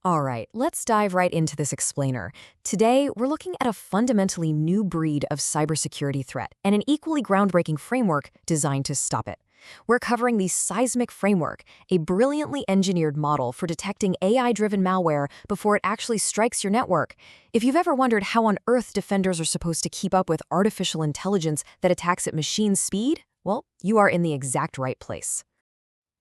All right, let's dive right into this explainer. Today, we're looking at a fundamentally new breed of cybersecurity threat and an equally groundbreaking framework designed to stop it. We're covering the Seismic framework, a brilliantly engineered model for detecting AI-driven malware before it actually strikes your network. If you've ever wondered how on earth defenders are supposed to keep up with artificial intelligence that attacks at machine speed, well, you are in the exact right place.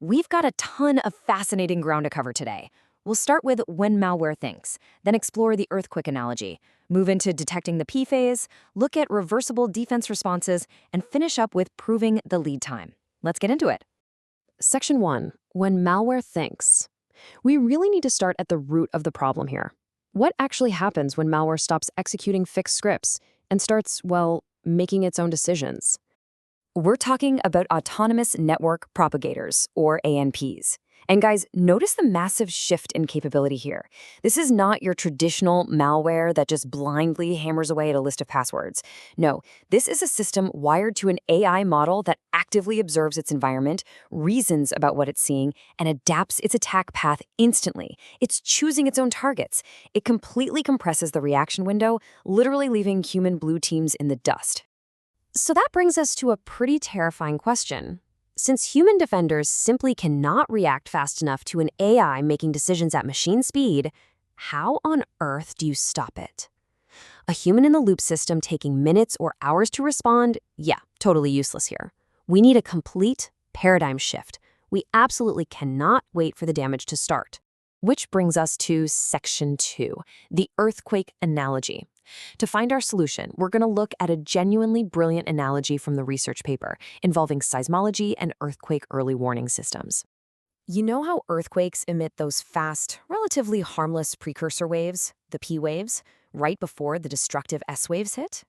We've got a ton of fascinating ground to cover today. We'll start with when malware thinks, then explore the earthquake analogy, move into detecting the P phase, look at reversible defense responses, and finish up with proving the lead time. Let's get into it. Section 1. When malware thinks. We really need to start at the root of the problem here. What actually happens when malware stops executing fixed scripts and starts, well, making its own decisions? We're talking about autonomous network propagators, or ANPs. And guys, notice the massive shift in capability here. This is not your traditional malware that just blindly hammers away at a list of passwords. No, this is a system wired to an AI model that actively observes its environment, reasons about what it's seeing, and adapts its attack path instantly. It's choosing its own targets. It completely compresses the reaction window, literally leaving human blue teams in the dust. So that brings us to a pretty terrifying question. Since human defenders simply cannot react fast enough to an AI making decisions at machine speed, how on earth do you stop it? A human-in-the-loop system taking minutes or hours to respond? Yeah, totally useless here. We need a complete paradigm shift. We absolutely cannot wait for the damage to start. Which brings us to Section 2, the earthquake analogy. To find our solution, we're going to look at a genuinely brilliant analogy from the research paper involving seismology and earthquake early warning systems. You know how earthquakes emit those fast, relatively harmless precursor waves, the P waves, right before the destructive S waves hit?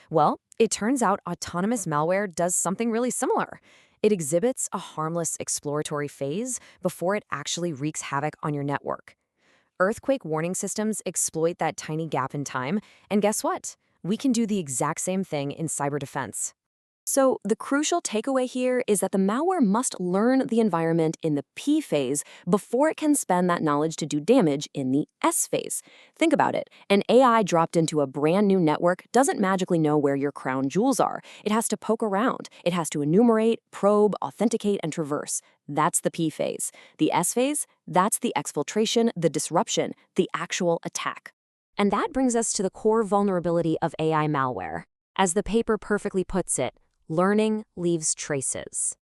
Well, it turns out autonomous malware does something really similar. It exhibits a harmless exploratory phase before it actually wreaks havoc on your network. Earthquake warning systems exploit that tiny gap in time, and guess what? We can do the exact same thing in cyber defense. So the crucial takeaway here is that the malware must learn the environment in the P phase before it can spend that knowledge to do damage in the S phase. Think about it. An AI dropped into a brand new network doesn't magically know where your crown jewels are. It has to poke around. It has to enumerate, probe, authenticate, and traverse. That's the P phase. The S phase, that's the exfiltration, the disruption, the actual attack. And that brings us to the core vulnerability of AI malware. As the paper perfectly puts it, learning leaves traces.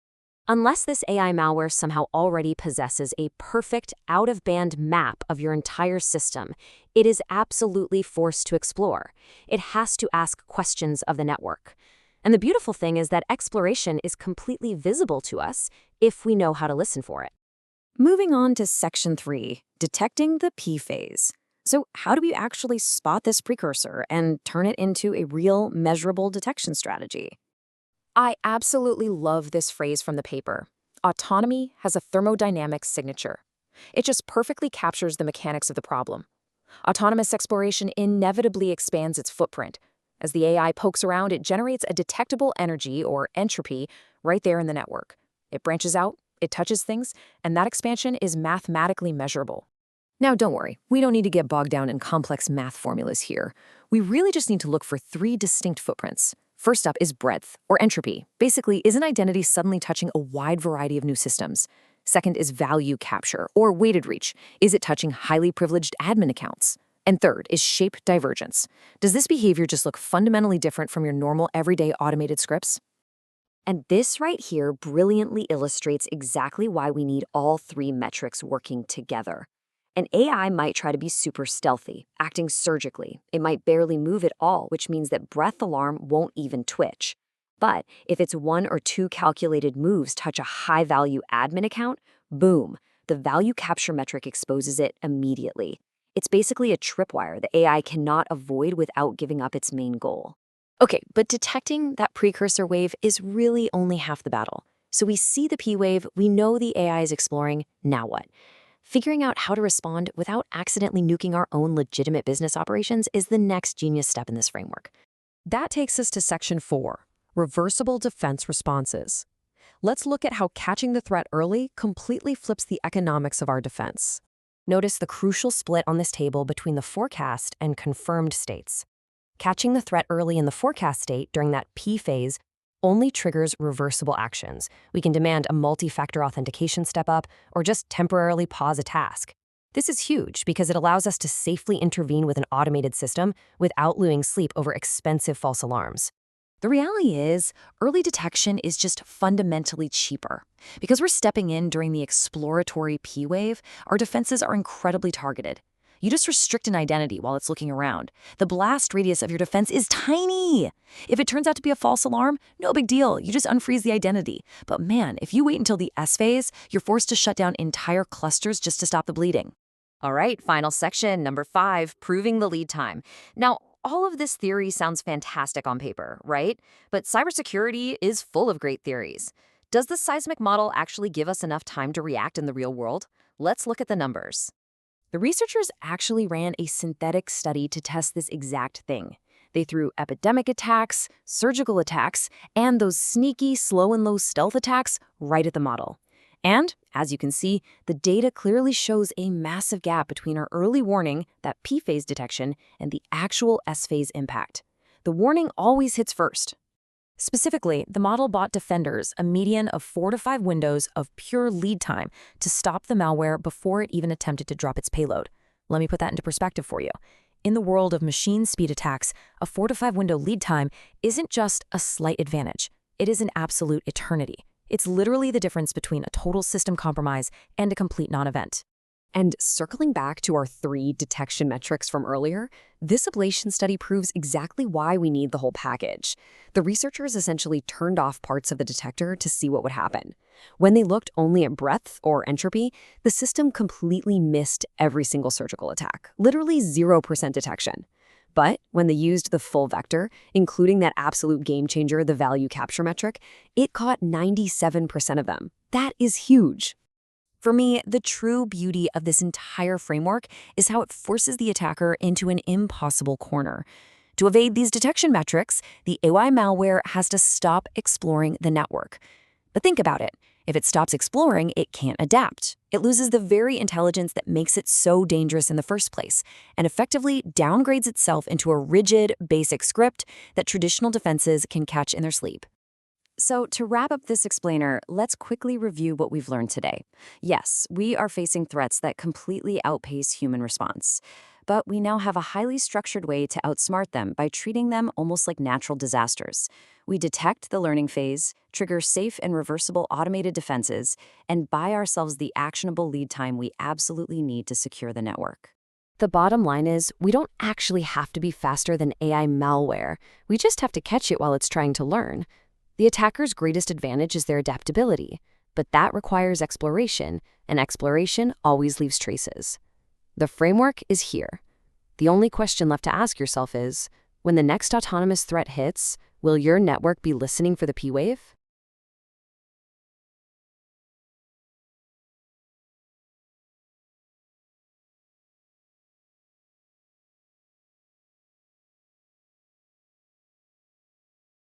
Unless this AI malware somehow already possesses a perfect out-of-band map of your entire system, it is absolutely forced to explore. It has to ask questions of the network. And the beautiful thing is that exploration is completely visible to us if we know how to listen for it. Moving on to Section 3, detecting the P phase. So how do we actually spot this precursor and turn it into a real, measurable detection strategy? I absolutely love this phrase from the paper. Autonomy has a thermodynamic signature. It just perfectly captures the mechanics of the problem. Autonomous exploration inevitably expands its footprint. As the AI pokes around, it generates a detectable energy, or entropy, right there in the network. It branches out, it touches things, and that expansion is mathematically measurable. Now, don't worry, we don't need to get bogged down in complex math formulas here. We really just need to look for 3 distinct footprints. First up is breadth, or entropy. Basically, is an identity suddenly touching a wide variety of new systems? Second is value capture, or weighted reach. Is it touching highly privileged admin accounts? And third is shape divergence. Does this behavior just look fundamentally different from your normal everyday automated scripts? And this right here brilliantly illustrates exactly why we need all 3 metrics working together. An AI might try to be super stealthy, acting surgically. It might barely move at all, which means that breath alarm won't even twitch. But if its 1 or 2 calculated moves touch a high-value admin account, boom, the value capture metric exposes it immediately. It's basically a tripwire the AI cannot avoid without giving up its main goal. Okay, but detecting that precursor wave is really only half the battle. So we see the P wave, we know the AI is exploring, now what? Figuring out how to respond without accidentally nuking our own legitimate business operations is the next genius step in this framework. That takes us to Section 4, reversible defense responses. Let's look at how catching the threat early completely flips the economics of our defense. Notice the crucial split on this table between the forecast and confirmed states. Catching the threat early in the forecast state during that P phase only triggers reversible actions. We can demand a multi-factor authentication step up or just temporarily pause a task. This is huge because it allows us to safely intervene with an automated system without losing sleep over expensive false alarms. The reality is, early detection is just fundamentally cheaper. Because we're stepping in during the exploratory P wave, our defenses are incredibly targeted. You just restrict an identity while it's looking around. The blast radius of your defense is tiny. If it turns out to be a false alarm, no big deal. You just unfreeze the identity. But man, if you wait until the S phase, you're forced to shut down entire clusters just to stop the bleeding. All right, final section, number 5, proving the lead time. Now, all of this theory sounds fantastic on paper, right? But cybersecurity is full of great theories. Does the seismic model actually give us enough time to react in the real world? Let's look at the numbers. The researchers actually ran a synthetic study to test this exact thing. They threw epidemic attacks, surgical attacks, and those sneaky, slow and low stealth attacks right at the model. And, as you can see, the data clearly shows a massive gap between our early warning, that P-phase detection, and the actual S-phase impact. The warning always hits first. Specifically, the model bought defenders a median of 4 to 5 windows of pure lead time to stop the malware before it even attempted to drop its payload. Let me put that into perspective for you. In the world of machine speed attacks, a 4 to 5 window lead time isn't just a slight advantage. It is an absolute eternity. It's literally the difference between a total system compromise and a complete non-event. And circling back to our 3 detection metrics from earlier, this ablation study proves exactly why we need the whole package. The researchers essentially turned off parts of the detector to see what would happen. When they looked only at breadth or entropy, the system completely missed every single surgical attack, literally 0% detection. But when they used the full vector, including that absolute game changer, the value capture metric, it caught 97% of them. That is huge. For me, the true beauty of this entire framework is how it forces the attacker into an impossible corner. To evade these detection metrics, the AI malware has to stop exploring the network. But think about it. If it stops exploring, it can't adapt. It loses the very intelligence that makes it so dangerous in the first place, and effectively downgrades itself into a rigid, basic script that traditional defenses can catch in their sleep. So to wrap up this explainer, let's quickly review what we've learned today. Yes, we are facing threats that completely outpace human response. But we now have a highly structured way to outsmart them by treating them almost like natural disasters. We detect the learning phase, trigger safe and reversible automated defenses, and buy ourselves the actionable lead time we absolutely need to secure the network. The bottom line is, we don't actually have to be faster than AI malware. We just have to catch it while it's trying to learn. The attacker's greatest advantage is their adaptability, but that requires exploration, and exploration always leaves traces. The framework is here. The only question left to ask yourself is, when the next autonomous threat hits, will your network be listening for the P-wave?